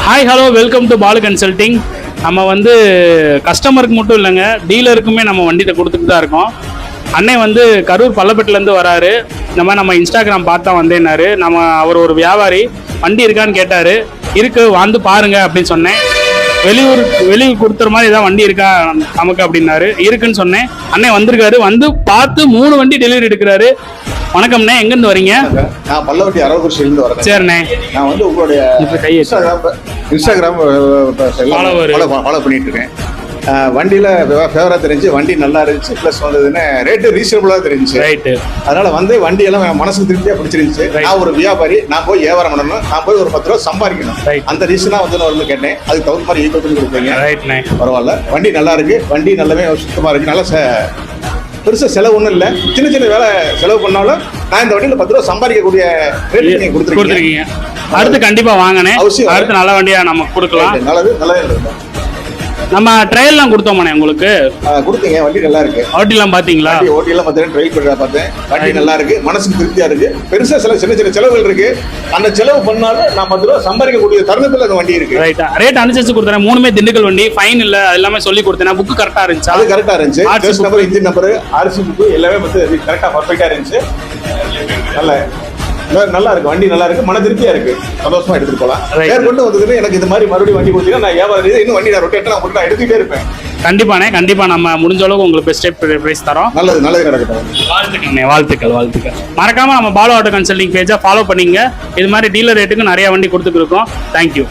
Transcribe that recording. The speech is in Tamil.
Hi hello welcome to Balu consulting. நம்ம வந்து கஸ்டமருக்கு மட்டும் இல்லைங்க, டீலருக்குமே நம்ம வண்டியை கொடுத்துட்டு தான் இருக்கோம். அண்ணன் வந்து கரூர் பள்ளப்பட்டிலேருந்து வராரு. இந்த மாதிரி நம்ம இன்ஸ்டாகிராம் பார்த்தா வந்தேன்னாரு. அவர் ஒரு வியாபாரி, வண்டி இருக்கான்னு கேட்டார். இருக்கு வந்து பாருங்க அப்படின்னு சொன்னேன். வெளியூர் கொடுத்துற மாதிரி ஏதாவது வண்டி இருக்கா நமக்கு அப்படின்னாரு. இருக்குன்னு சொன்னேன். அண்ணன் வந்திருக்காரு, வந்து பார்த்து 3 வண்டி டெலிவரி எடுக்கிறாரு. வணக்கம்ண்ணே, எங்கேருந்து வரீங்க? நான் பல்லவட்டி அரவக்குறிச்சியிலிருந்து வரேன். சரிண்ணே. நான் வந்து உங்களுடைய இன்ஸ்டாகிராம் ஃபாலோ பண்ணிட்டு இருக்கேன். வண்டியில ஃபேவரா தெரிஞ்சு, வண்டி நல்லா இருந்துச்சு, பிளஸ் வந்ததுன்னு ரேட்டு ரீசனபிளா தெரிஞ்சு, ரைட்டு. அதனால வந்து வண்டி எல்லாம் மனசுக்கு திருப்தியா பிடிச்சிருந்துச்சு. நான் ஒரு வியாபாரி, நான் போய் வியாபாரம் பண்ணணும், நான் போய் ஒரு 10 ரூபா சம்பாதிக்கணும். அந்த ரீசனா வந்து நான் வந்து கேட்டேன். அதுக்கு தகுந்த மாதிரி ஈக்குவல் பண்ணி கொடுப்பீங்க. பரவாயில்ல, வண்டி நல்லா இருக்கு, வண்டி நல்லாவே சுத்தமா இருக்கு. நல்லா பெருசா செலவு ஒன்றும் இல்லை. சின்ன சின்ன வேலை செலவு பண்ணாலும் நான் இந்த வண்டியில 10 ரூபா சம்பாதிக்கக்கூடிய ரேட் நீங்க கொடுத்துருக்கீங்க. அடுத்து கண்டிப்பா வாங்கினேன். அடுத்து நல்ல வண்டியா நம்ம கொடுக்கலாம். நல்லது. நம்ம ட்ரையல்லாம் கொடுத்தோம்ண்ணே உங்களுக்கு. கொடுத்தீங்க, வண்டி நல்லா இருக்கு. ஓட்டிலாம் பாத்தீங்களா? ஓட்டிலாம் பார்த்தேன், ட்ரைவ் பண்ணி பார்த்தேன். வண்டி நல்லா இருக்கு, மனசுக்கு திருப்தியா இருக்கு. பெருசா சின்ன சின்ன செலவுகள் இருக்கு. அந்த செலவு பண்ணாலும் நான் 10 ரூபா சம்பாதிக்கக்கூடிய தருணத்துல அந்த வண்டி இருக்கு. ரைட்டா, ரேட் அனுசரிச்சு கொடுத்தேன். 3மே திண்டுக்கல் வண்டி, ஃபைன் இல்ல, எல்லாமே சொல்லி கொடுத்தேன். புக் கரெக்டா இருந்துச்சு. அது கரெக்டா இருந்துச்சு. RC number, engine number, RC book எல்லாமே வந்து கரெக்டா பர்ஃபெக்டா இருந்துச்சு. நல்லா இருக்கு, வண்டி நல்லா இருக்கு, மன திருப்தியா இருக்கு. சந்தோஷமா எடுத்துட்டு போலாம். கொண்டு வந்ததுன்னு எனக்கு இது மாதிரி மறுபடியும் வண்டி கொடுத்தீங்கன்னா நான் வியாபாரம் இன்னும் வண்டி நான் ரொட்டேட் நான் எடுத்துக்கிட்டே இருப்பேன். கண்டிப்பாண்ணே, கண்டிப்பா நம்ம முடிஞ்ச அளவுக்கு உங்களுக்கு பெஸ்ட் பிரைஸ் தரோம். நல்லது நடக்கட்டும். வாழ்த்துக்கள். மறக்காம நம்ம பாலு ஆட்டோ கன்சல்டிங் பேஜை ஃபாலோ பண்ணீங்க. இது மாதிரி டீலர் ரேட்டுக்கு நிறைய வண்டி கொடுத்துட்டு இருக்கோம். தேங்க்யூ.